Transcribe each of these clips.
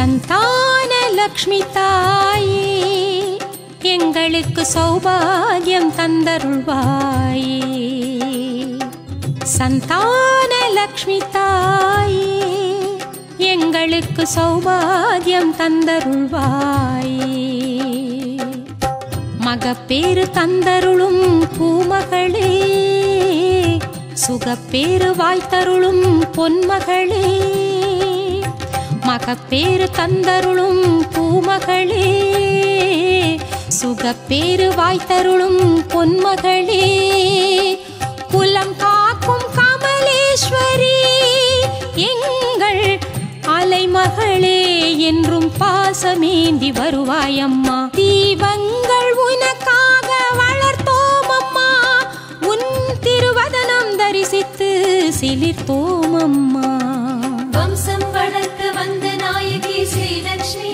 சந்தான லக்ஷ்மி தாயே எங்களுக்கு சௌபாகியம் தந்தருள்வாயே. சந்தான லக்ஷ்மி தாயே எங்களுக்கு சௌபாகியம் தந்தருள்வாயே. மகப்பேறு தந்தருளும் பூமகளே, சுகப்பேறு வாய்த்தருளும் பொன்மகளே. மகப்பேறு தந்தருளும் பூமகளே, சுகப்பேறு வாய்த்தருளும் பொன்மகளே. குலம் காக்கும் கமலேஸ்வரி எங்கள் அலைமகளே, என்றும் பாசமேந்தி வருவாயம்மா. தீபங்கள் உனக்காக வளர்த்தோம் அம்மா, உன் திருவதனம் தரிசித்து சிலிர்த்தோம் அம்மா. வம்சம் வளர்க்க வந்த நாயகி ஸ்ரீலக்ஷ்மி,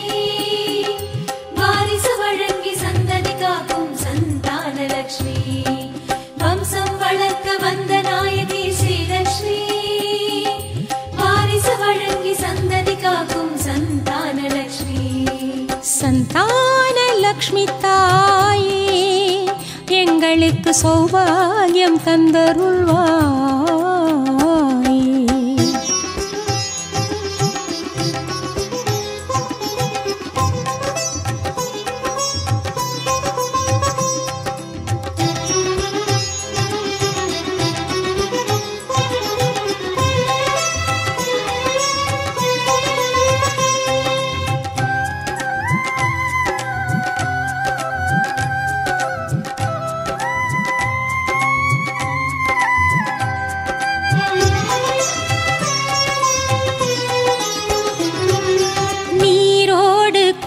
வாரிசு வழங்கி சந்ததி காக்கும் சந்தான லக்ஷ்மி. வம்சம் வளர்க்க வந்த நாயகி ஸ்ரீலக்ஷ்மி, வாரிசு வழங்கி சந்ததி காக்கும் சந்தான லக்ஷ்மி. சந்தான லக்ஷ்மி தாயே எங்களுக்கு சௌபாகியம் தந்தருள்வாயே.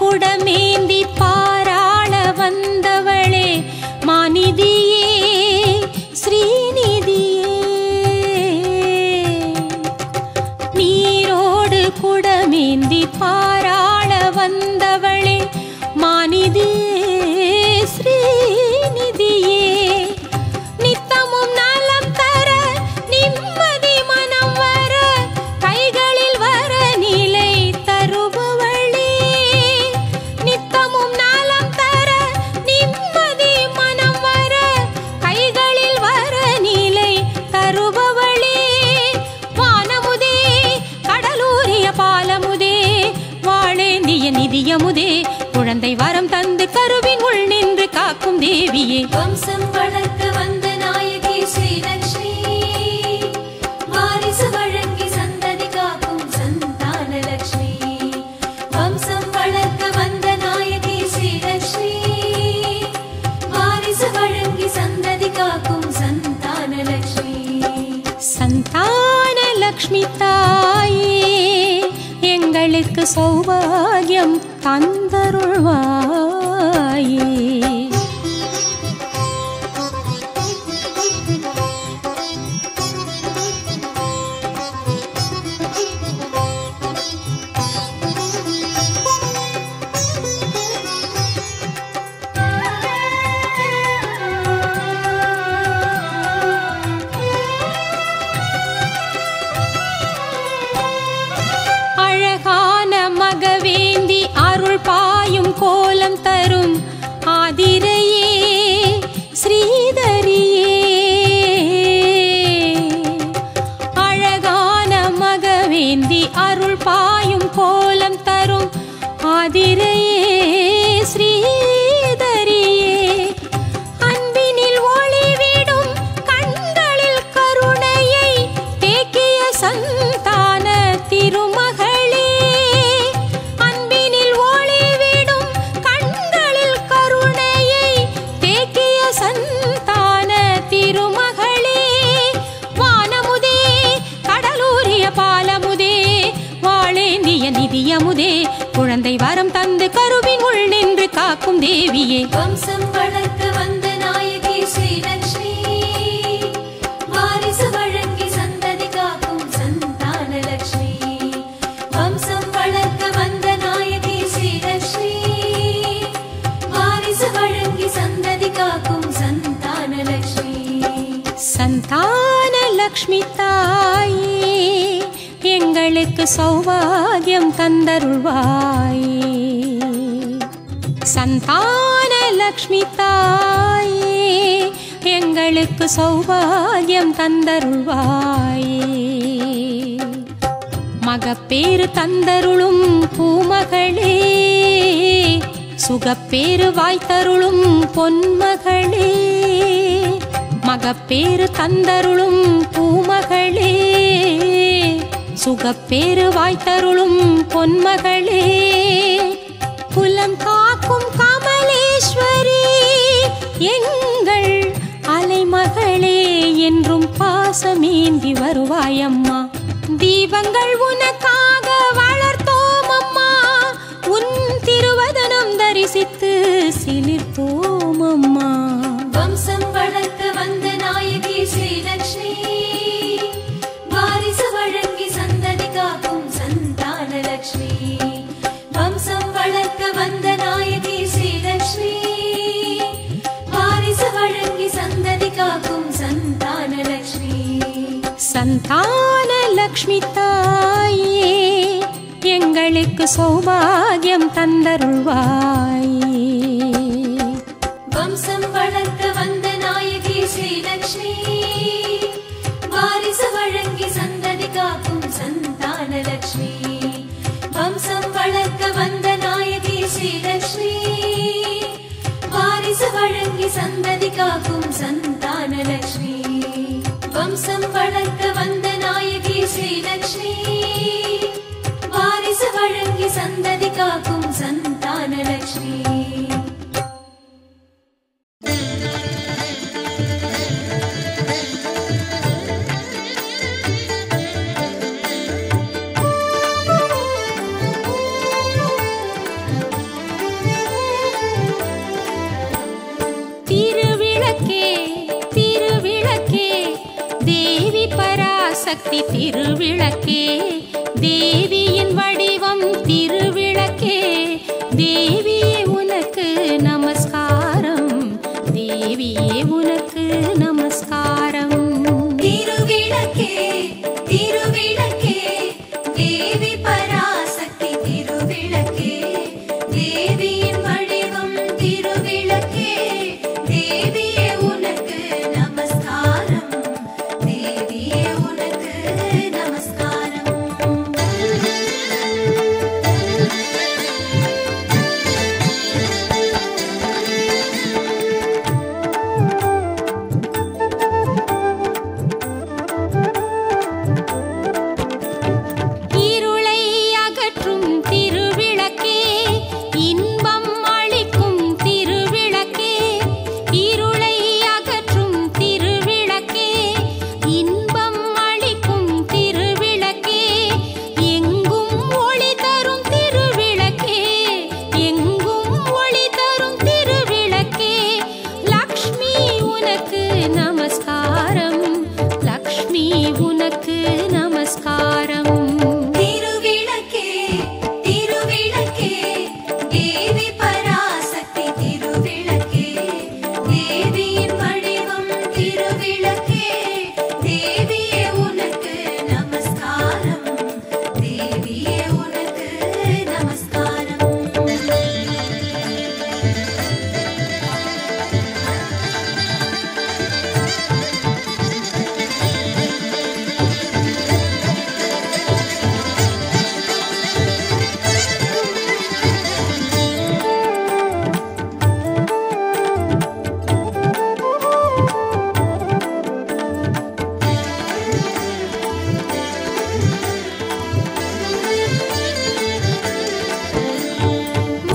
குடமேந்தி பாராள வந்தவளே மாநிதியே ஸ்ரீநிதியே. நீரோடு குடமேந்தி பாராள வந்தவளே மாநிதியே ஸ்ரீநிதியே. நித்தமும் நலம் தர நிம்மதி மனம் வர கைகளில் வர நிலை தருபவளே. நித்தமும் நலம் தர நிம்மதி மனம் வர கைகளில் வர நிலை தருபவளே. வானமுதே கடலூரிய பாலமுதே வாழேந்திய நிதியமுதே, குழந்தை வரம் தந்து கருவின் உள் நின்று காக்கும் தேவியே. வம்சம் வளர்க்க வந்த நாயகி ஸ்ரீலக்ஷ்மி, வாரிசு வழங்கி சந்ததி காக்கும் சந்தான லக்ஷ்மி. வம்சம் வளர்க்க வந்த நாயகி ஸ்ரீலக்ஷ்மி, வாரிசு வழங்கி சந்ததி காக்கும் சந்தான லக்ஷ்மி. சந்தான லக்ஷ்மி தாயே எங்களுக்கு சௌபாகியம் தந்தருள்வாயே. அழகான மகவேந்தி அருள் பாயும் கோலம் தரும் ஆதிரையே ஸ்ரீதரியே. அழகான மகவேந்தி அருள் பாயும் கோலம் தரும் ஆதிரையே ஸ்ரீதரியே. அன்பினில் ஒளிவிடும் கண்களில் கருணையை தேக்கிய சந்தான திருமகளே. அன்பினில் ஒளிவிடும் கண்களில் கருணையை தேக்கிய சந்தான திருமகளே. வானமுதே கடலூரிய பாலமுதே வாழேந்திய நிதியமுதே, குழந்தை வரம் தந்து கருவின் உள் நின்று காக்கும் தேவியே. வம்சம் வளர்க்க வந்த நாயகி ஸ்ரீலக்ஷ்மி, வாரிசு வழங்கி சந்ததி காக்கும் சந்தான லக்ஷ்மி. வம்சம் வளர்க்க வந்த நாயகி ஸ்ரீலக்ஷ்மி, வாரிசு வழங்கி சந்ததி காக்கும் சந்தான லக்ஷ்மி. சந்தான லக்ஷ்மி தாயே எங்களுக்கு சௌபாகியம் தந்தருள்வாயே. சந்தான லக்ஷ்மி தாயே எங்களுக்கு சௌபாகியம் தந்தருள்வாயே. மகப்பேறு தந்தருளும் பூமகளே, சுகப்பேறு வாய்த்தருளும் பொன்மகளே. மகப்பேறு தந்தருளும் பூமகளே, சுகப்பேறு வாய்த்தருளும் பொன்மகளே. குலம் காக்கும் கமலேஸ்வரி எங்கள் அலைமகளே, என்றும் பாசமேந்தி வருவாயம்மா. தீபங்கள் உனக்காக வளர்த்தோம் அம்மா, உன் திருவதனம் தரிசித்து சிலிர்த்தோம் அம்மா. வம்சம் வளர்க்க வந்த நாயகி ஸ்ரீலக்ஷ்மி, வாரிசு வழங்கி சந்ததி காக்கும் சந்தான லக்ஷ்மி. வம்சம் வளர்க்க வந்த நாயகி ஸ்ரீலக்ஷ்மி, வாரிசு வழங்கி சந்ததி காக்கும் சந்தான லக்ஷ்மி. சந்தான லக்ஷ்மி தாயே எங்களுக்கு சௌபாகியம் தந்தருள்வாயே. வம்சம் வளர்க்க வந்த நாயகி ஸ்ரீலக்ஷ்மி, வாரிசு வழங்கி சந்ததி காக்கும் சந்தான லக்ஷ்மி. வம்சம் வளர்க்க வந்த நாயகி ஸ்ரீலக்ஷ்மி, வாரிசு வழங்கி சந்ததி காக்கும் சந்தான லக்ஷ்மி. வம்சம் வளர்க்க வந்த நாயகி ஸ்ரீலக்ஷ்மி, வாரிசு வழங்கி சந்ததி காக்கும் சந்தான லக்ஷ்மி. சக்தி திருவிளக்கே, தேவியின் வடிவம் திருவிளக்கே. தேவியே உனக்கு நமஸ்காரம், தேவியே உனக்கு நமஸ்காரம். திருவிளக்கே திருவிளக்கே, தேவி பராசக்தி திருவிளக்கே. தேவியின் வடிவம் திருவிளக்கே, தேவியே உனக்கு நமஸ்காரம், தேவியே உனக்கு நமஸ்காரம். இருளை அகற்றும் திருவிளக்கே, இன்பம் அளிக்கும் திருவிளக்கே. இருளை அகற்றும் திருவிளக்கே, இன்பம் அளிக்கும் திருவிளக்கே. எங்கும் ஒளி தரும் திருவிளக்கே, எங்கும் ஒளி தரும் திருவிளக்கே. லக்ஷ்மி உனக்கு நமஸ்காரம், லக்ஷ்மி உனக்கு நமஸ்காரம். திருவிளக்கே திருவிளக்கே, தேவி பராசக்தி திருவிளக்கே. தேவியின் வடிவம் திருவிளக்கே, தேவியே உனக்கு நமஸ்காரம், தேவியே உனக்கு நமஸ்காரம்.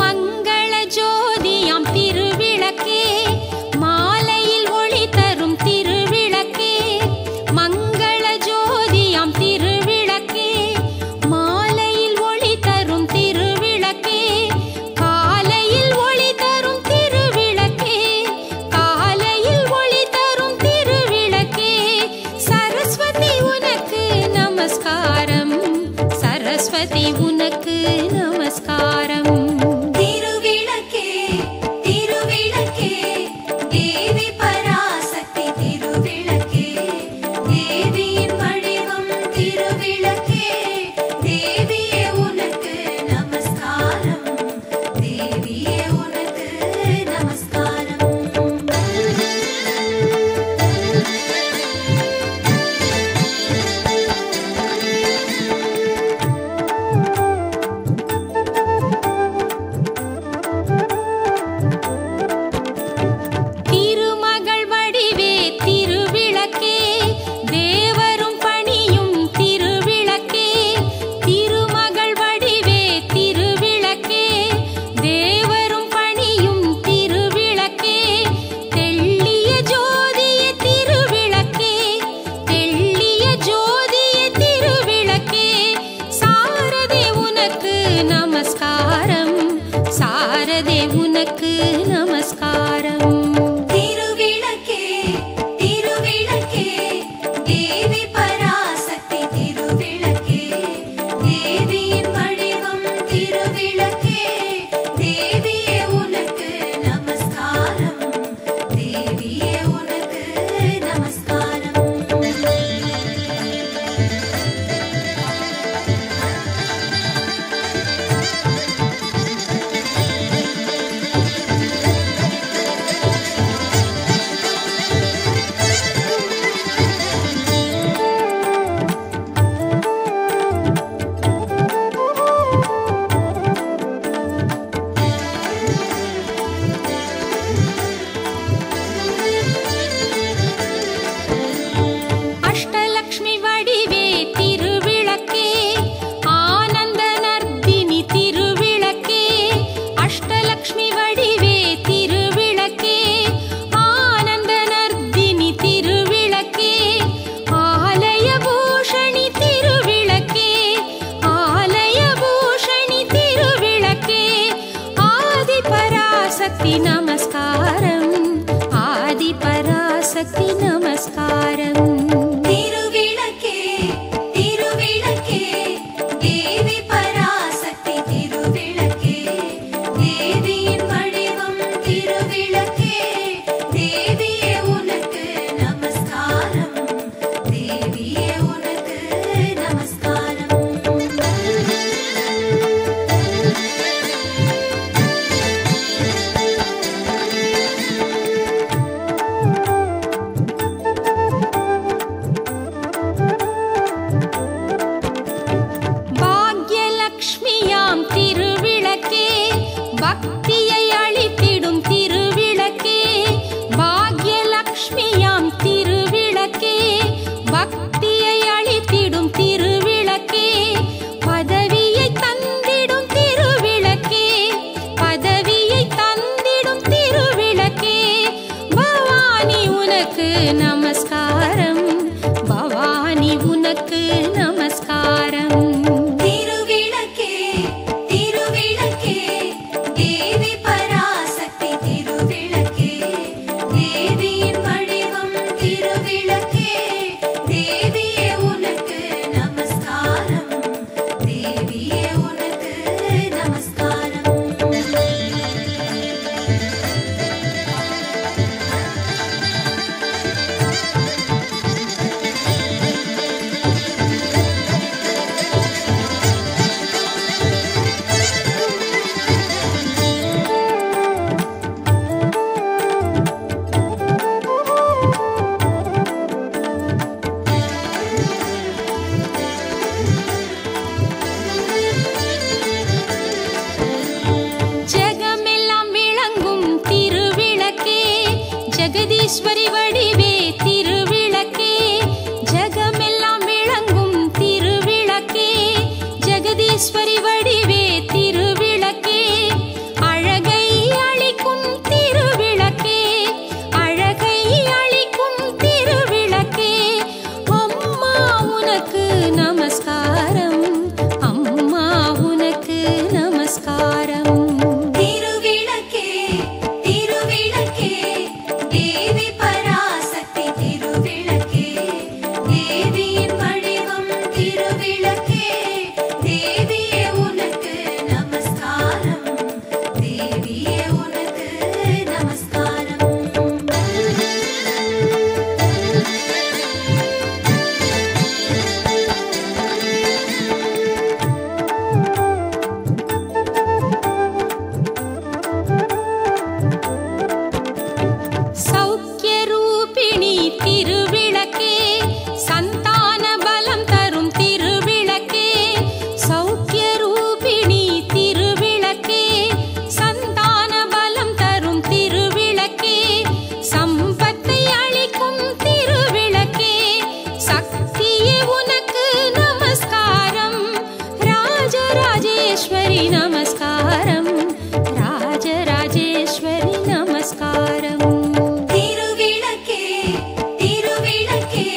மங்கள ஜோதியாம் திருவிளக்கே, மாலையில் ஒளி தரும் திருவிளக்கே. மங்கள ஜோதியாம் திருவிளக்கே, மாலையில் ஒளி தரும் திருவிளக்கே. காலையில் ஒளி தரும் திருவிளக்கே, காலையில் ஒளி தரும் திருவிளக்கே. சரஸ்வதி உனக்கு நமஸ்காரம், சரஸ்வதி உனக்கு நமஸ்காரம். திருவிளக்கே திருவிளக்கே, தேவி பராசக்தி திருவிளக்கே. தேவியின் வடிவம் திருவிளக்கே, பராசக்தி நமஸ்காரம். திருவிளக்கே திருவிளக்கே தேவி பராசக்தி திருவிளக்கே தேவியின் வடிவம் திருவிளக்கே தேவியே உனக்கு நமஸ்காரம் தேவியே உனக்கு நமஸ்காரம். பாக்யலக்ஷ்மியாம் திருவிளக்கே பக்தியை அளித்திடும் திருவிளக்கே. பாக்யலக்ஷ்மியாம் திருவிளக்கே பக்தியை அளித்திடும் திருவிளக்கே. பதவியை தந்திடும் திருவிளக்கே பதவியை தந்திடும் திருவிளக்கே. பவானி உனக்கு நமஸ்காரம் பவானி உனக்கு நமஸ்காரம். திருவிளக்கே திருவிளக்கே தேவி பராசக்தி திருவிளக்கே தேவியின் வடிவம் திருவிளக்கே தேவியே உனக்கு நமஸ்காரம் தேவியே உனக்கு நமஸ்காரம். ஜெகமெல்லாம் விளங்கும் திருவிளக்கே ஜெகதீஸ்வரி வடிவே திருவிளக்கே. ஜெகமெல்லாம் விளங்கும் திருவிளக்கே ஜெகதீஸ்வரி வடிவே திருவிளக்கே. அழகை அளிக்கும் திருவிளக்கே அழகை அளிக்கும் திருவிளக்கே. அம்மா உனக்கு நமஸ்காரம் அம்மா உனக்கு நமஸ்காரம். திருவிளக்கே திருவிளக்கே தேவி பராசக்தி திருவிளக்கே தேவியின் வடிவம் திருவிளக்கே தேவியே உனக்கு நமஸ்காரம் தேவியே உனக்கு நமஸ்காரம். சௌக்கியரூபிணி திருவிளக்கே சந்தான பலம் தரும் திருவிளக்கே. சௌக்கியரூபிணி திருவிளக்கே சந்தான பலம் தரும் திருவிளக்கே. சம்பத்தை அளிக்கும் திருவிளக்கே சக்தியே உனக்கு நமஸ்காரம். ராஜராஜேஸ்வரி நமஸ்காரம் ராஜராஜேஸ்வரி நமஸ்காரம். திருவிளக்கே திருவிளக்கே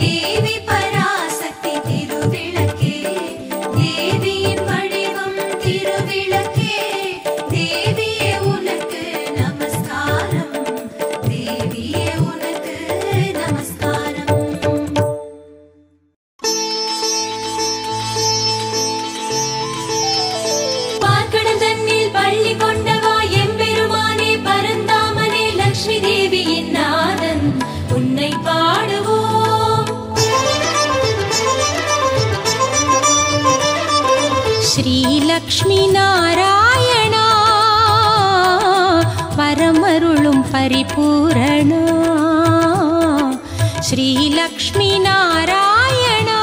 தேவி பராசக்தி திருவிளக்கே தேவியின் வடிவம் திருவிளக்கே தேவியே உனக்கு நமஸ்காரம் தேவியே உனக்கு நமஸ்காரம். பார்க்கடல் தன்னில் பள்ளி கொண்டவா எம்பெருமானே பரந்தாமனே லக்ஷ்மி தேவியின் நாதன் உன்னை பாடுவோம். ஸ்ரீலக்ஷ்மி நாராயணா வரமருளும் பரிபூரணா. ஸ்ரீலக்ஷ்மி நாராயணா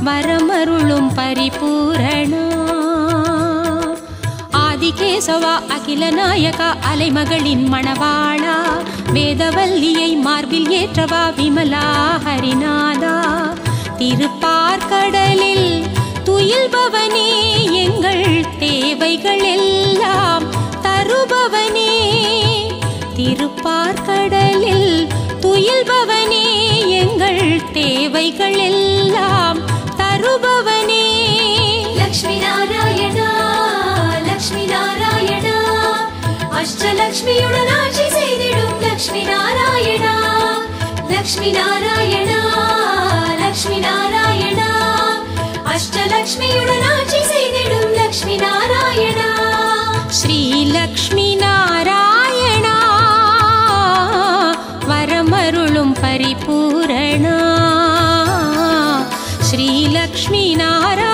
வரமருளும் பரிபூரணா. ஆதிகேசவா அகில நாயகா அலைமகளின் மணவாளா. வேதவல்லியை மார்பில் ஏற்றவா விமலா ஹரிநாதா. திருப்பார்கடலில் துயில்பவனே எங்கள் தேவைகள் எல்லாம் தருபவனே. திருப்பார்கடலில் துயில்பவனே எங்கள் தேவைகள் எல்லாம் தருபவனே. லக்ஷ்மி நாராயணா லக்ஷ்மி நாராயணா அஷ்டலக்ஷ்மியுடன் ஆட்சி செய்திடும் லக்ஷ்மி லக்ஷ்மி நாராயணா லக்ஷ்மி நாராயணா அஷ்டலக்ஷ்மியுடன் ஆட்சி செய்திடும் லக்ஷ்மி நாராயணா ஸ்ரீ லக்ஷ்மி நாராயணா வரமருளும் பரிபூரணா ஸ்ரீ லக்ஷ்மி நாராயணா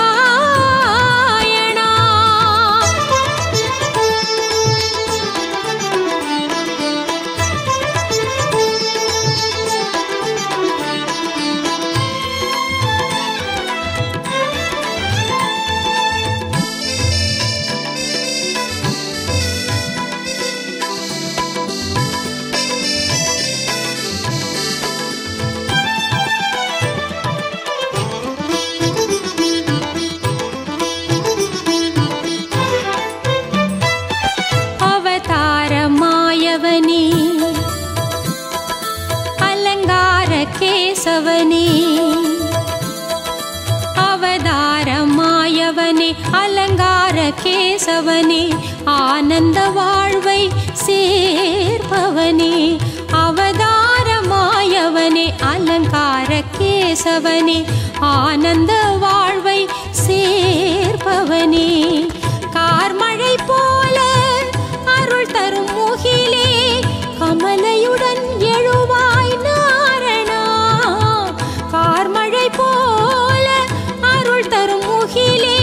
கேசவனே அவதாரமாயவனே அலங்கார கேசவனே ஆனந்த வாழ்வை சேர்ப்பவனே அவதாரமாயவனே அலங்கார கேசவனே ஆனந்த வாழ்வை சேர்ப்பவனே கார்மழை போல அருள் தரும் முகிலே கமலையுடன் எழுவாய் நாரணா கார்மழை போல அருள் தரும் முகிலே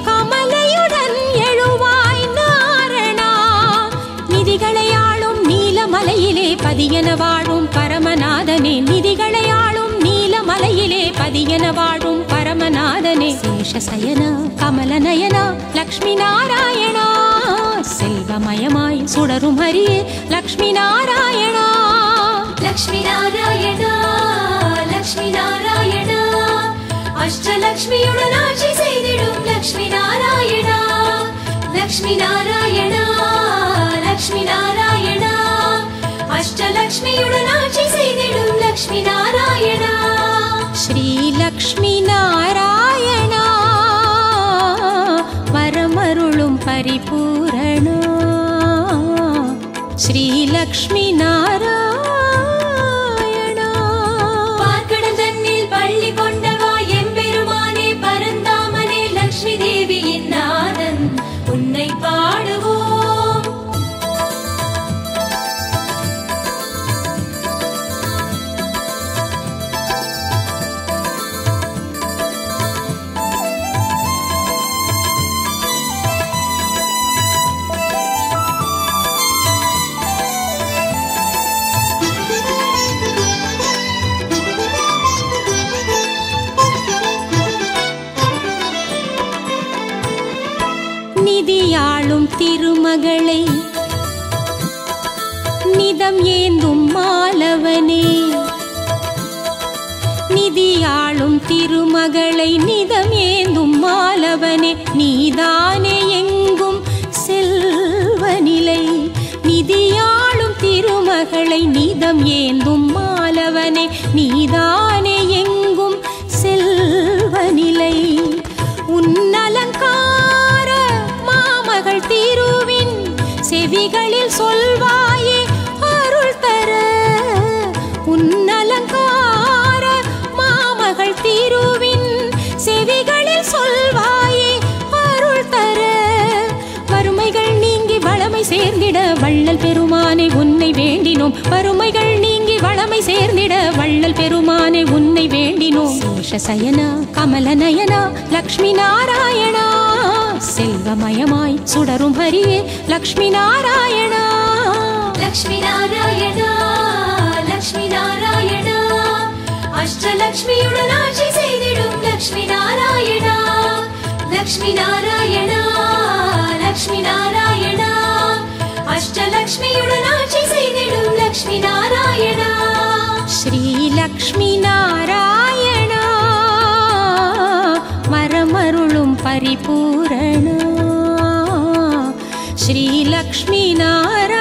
கமலையுடன் எழுவாய் நாரணா நிதிகளை ஆளும் நீலமலையிலே பதியன வாழும் பரமநாதனே நிதிகளை ஆளும் நீலமலையிலே பதியன வாழும் பரமநாதனே சேஷசயனா கமலநயனா லக்ஷ்மி நாராயணா செல்வமயமாய் சுடரும் ஹரியே லக்ஷ்மி நாராயணா லக்ஷ்மி நாராயணா லக்ஷ்மி நாராயணா அஷ்டலக்ஷ்மியுடன் ஆட்சி செய்திடும் லக்ஷ்மி நாராயணா லக்ஷ்மி நாராயணா லக்ஷ்மி நாராயணா அஷ்டலக்ஷ்மியுடன் ஆட்சி செய்திடும் லக்ஷ்மி நாராயணா ஸ்ரீ லக்ஷ்மி நாராயணா வரமருளும் பரிபூரணா ஸ்ரீ லக்ஷ்மி நாராயணா பார்க்கடல் தன்னில் பள்ளி கொண்டவா எம்பெருமானே பரந்தாமனே லக்ஷ்மி தேவியின் நாதன் உன்னை பாடுவோம் நிதியாளும் திருமகளை நிதம் ஏந்தும் மாலவனே நிதியாளும் திருமகளை நிதம் ஏந்தும் மாலவனே நீதானே எங்கும் செல்வநிலை நிதியாளும் திருமகளை நிதம் ஏந்தும் மாலவனே நீதானே எங்கும் செல்வநிலை உன்னலங்கார மாமகள் திருவின் செவிகளில் சொல்வாயே அருள் தர உன்னலங்கார மாமகள் திருவின் செவிகளில் சொல்வாயே அருள் தர வறுமைகள் நீங்கி வளமை சேர்ந்திட வள்ளல் பெருமானை உன்னை வேண்டினோம் வறுமைகள் நீங்கி வளமை சேர்ந்திட வள்ளல் பெருமானை உன்னை வேண்டினோம் சேஷசயனா கமலநயனா லக்ஷ்மி நாராயணா செல்வமயமாய் சுடரும் ஹரியே லக்ஷ்மி நாராயணா லக்ஷ்மி நாராயணா லக்ஷ்மி நாராயணா அஷ்டலக்ஷ்மியுடன் ஆட்சி செய்திடும் லக்ஷ்மி நாராயணா லக்ஷ்மி நாராயணா லக்ஷ்மி நாராயணா அஷ்டலக்ஷ்மியுடன் ஆட்சி செய்திடும் லக்ஷ்மி நாராயணா ஸ்ரீ லக்ஷ்மி நாராயணா வரமருளும் பரிபூரணா ஸ்ரீ லக்ஷ்மி நாராயணா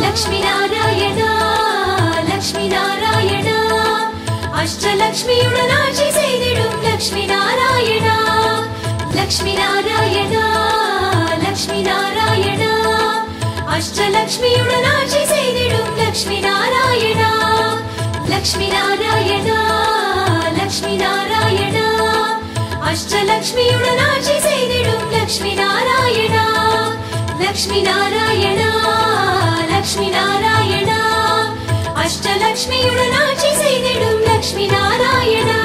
லக்ஷ்மி நாராயணா லக்ஷ்மி நாராயணா அஷ்டலக்ஷ்மியுடன் ஆட்சி செய்திடும் லக்ஷ்மி நாராயணா லக்ஷ்மி நாராயணா லக்ஷ்மி நாராயணா அஷ்டலக்ஷ்மியுடன் ஆட்சி செய்திடும் செய்திடும் லக்ஷ்மி நாராயணா லக்ஷ்மி நாராயணா லக்ஷ்மி நாராயணா அஷ்டலக்ஷ்மியுடன் ஆட்சி செய்திடும் லக்ஷ்மி நாராயணா லக்ஷ்மி நாராயணா லக்ஷ்மி நாராயணா அஷ்டலக்ஷ்மியுடன் ஆட்சி செய்திடும் லக்ஷ்மி நாராயணா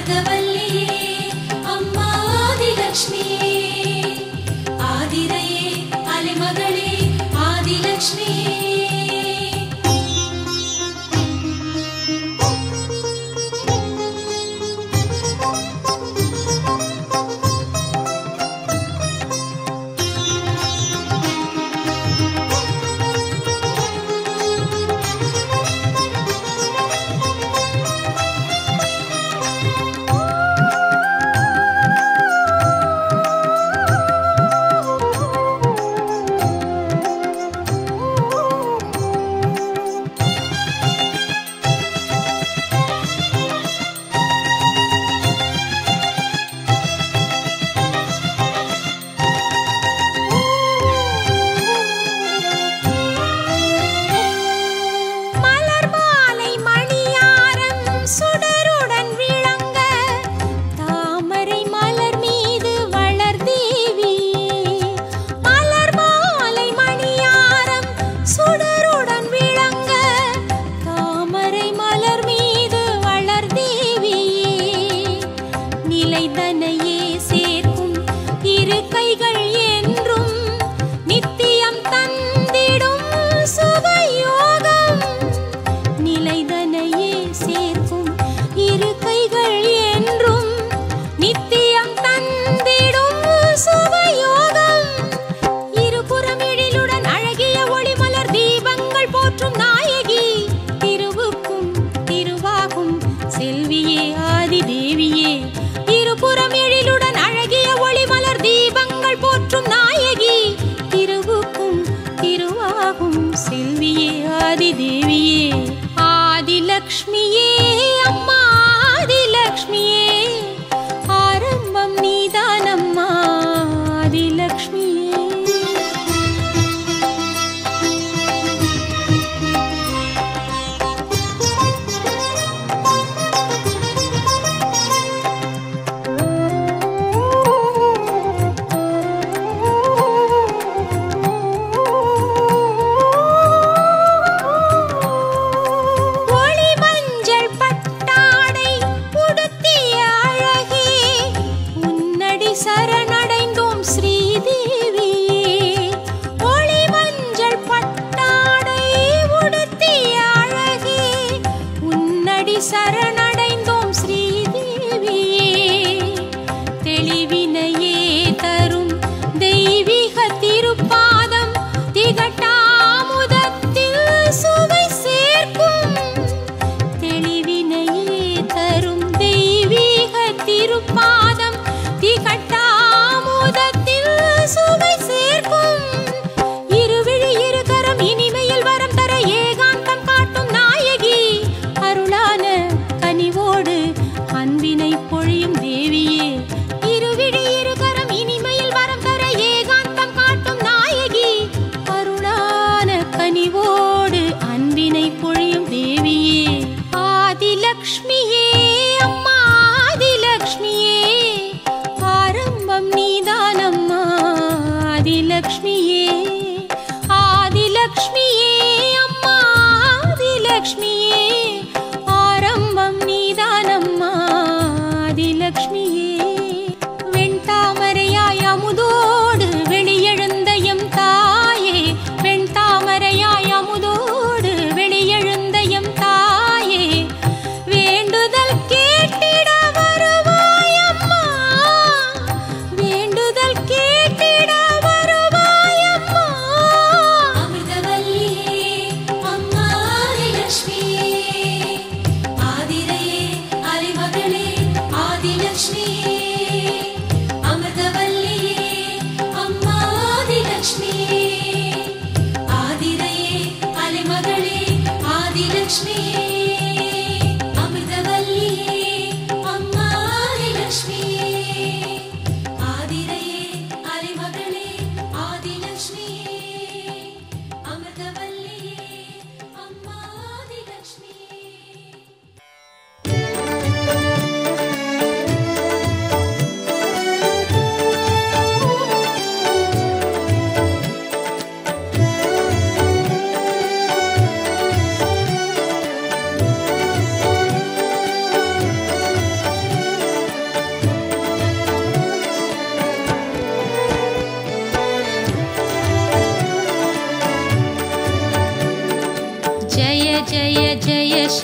அமிர்தவல்லியே அம்மா ஆதிலக்ஷ்மியே ஆதிரையே அலைமகளே ஆதிலக்ஷ்மியே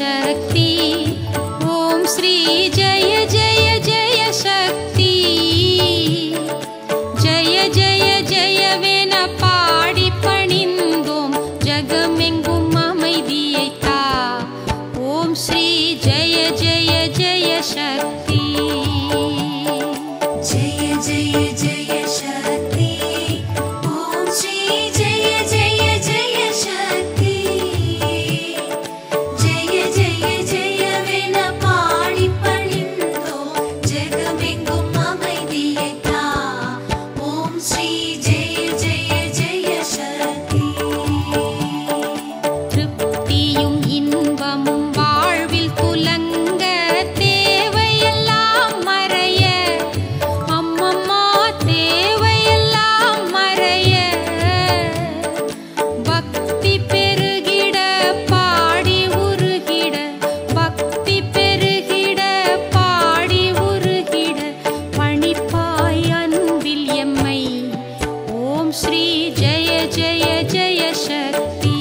शक्ति ओम श्री जय जय जय शक्ति जय जय जयवेன பாடி பணிந்தோம் ஜகமெங்கும் அமைதியை தா ஓம் ஸ்ரீ ஜய ஜய ஜய शक्ति जय जय जय शक्ति ओम श्री जय जय जय शक्ति जय जय जयवेன பாடி பணிந்தோம் ஜகமெங்கும் அமைதியை தா ஓம் ஸ்ரீ ஜய ஜய ஜய शक्ति திருப்தியும் இன்பமும் வாழ்வில் துலங்க தேவையெல்லாம் மறைய அம்மம்மா தேவையெல்லாம் மறைய பக்தி பெருகிட பாடி உருகிட பக்தி பெருகிட பாடி உருகிட பணிப்பாய் அன்பில் எம்மை ஓம் ஸ்ரீ ஜய ஜய ஜய शक्ति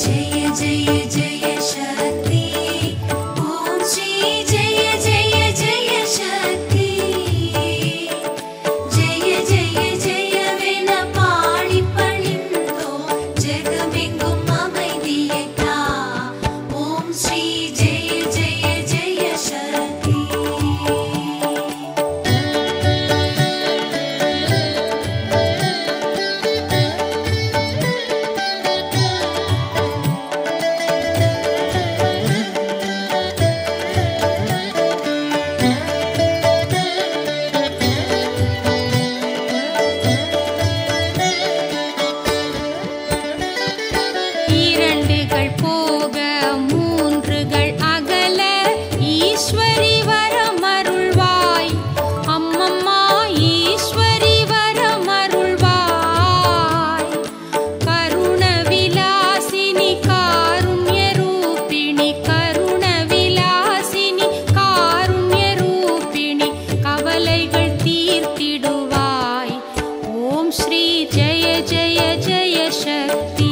जय जय जय शक्ति ओम श्री जय जय जय शक्ति जय जय जयवेன பாடி பணிந்தோம் ஜகமெங்கும் அமைதியை தா ஓம் ஸ்ரீ ஜய ஜய ஜய शक्ति இரண்டுகள் போக மூன்றுகள் அகல ஈஸ்வரி வரமருள்வாய் அம்மம்மா ஈஸ்வரி வரமருள்வாய் கருண விலாசினி காருண்ய ரூபிணி கருண விலாசினி காருண்ய ரூபிணி கவலைகள் தீர்த்திடுவாய் ஓம் ஸ்ரீ ஜய ஜய ஜய शक्ति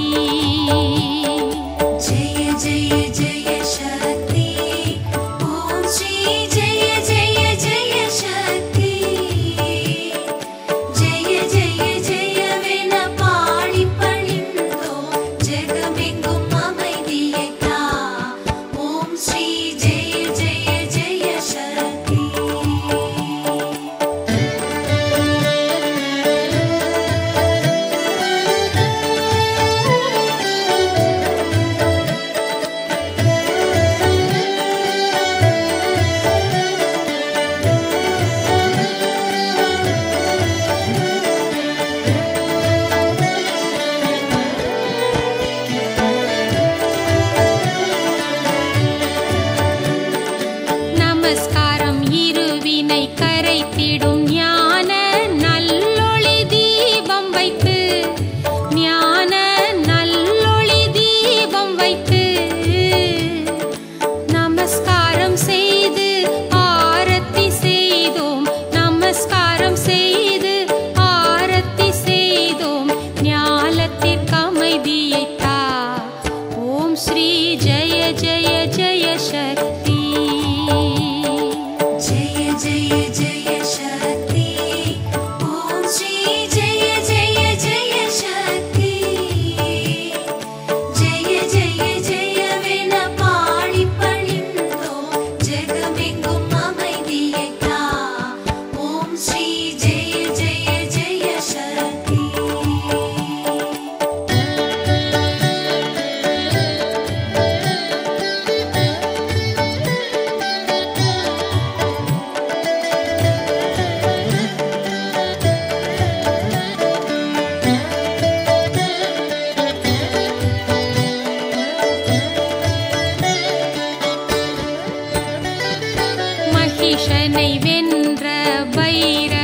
जय जय जय शक्ति ओम श्री जय जय जय शक्ति जय जय जयवेன பாடி பணிந்தோம் ஜகமெங்கும் அமைதியை தா ஓம் ஸ்ரீ ஜய ஜய ஜய शक्ति நமஸ்காரம் இருவினை கரைத்திடும் ஞான நல்லொளி தீபம் வைத்து ஞான நல்லொளி தீபம் வைத்து நமஸ்காரம் செய்து ஆரத்தி செய்தோம் நமஸ்காரம் செய்து ஆரத்தி செய்தோம் ஞானத்திற்கு அமைதியை தா ஓம் ஸ்ரீ ஜய ஜய ஜய शक्ति जय जय जय शक्ति ओम श्री जय जय जय शक्ति जय जय जयवेன பாடி பணிந்தோம் ஜகமெங்கும் அமைதியை தா ஓம் ஸ்ரீ ஜய ஜய ஜய शक्ति மகிஷனை வென்ற பைரவ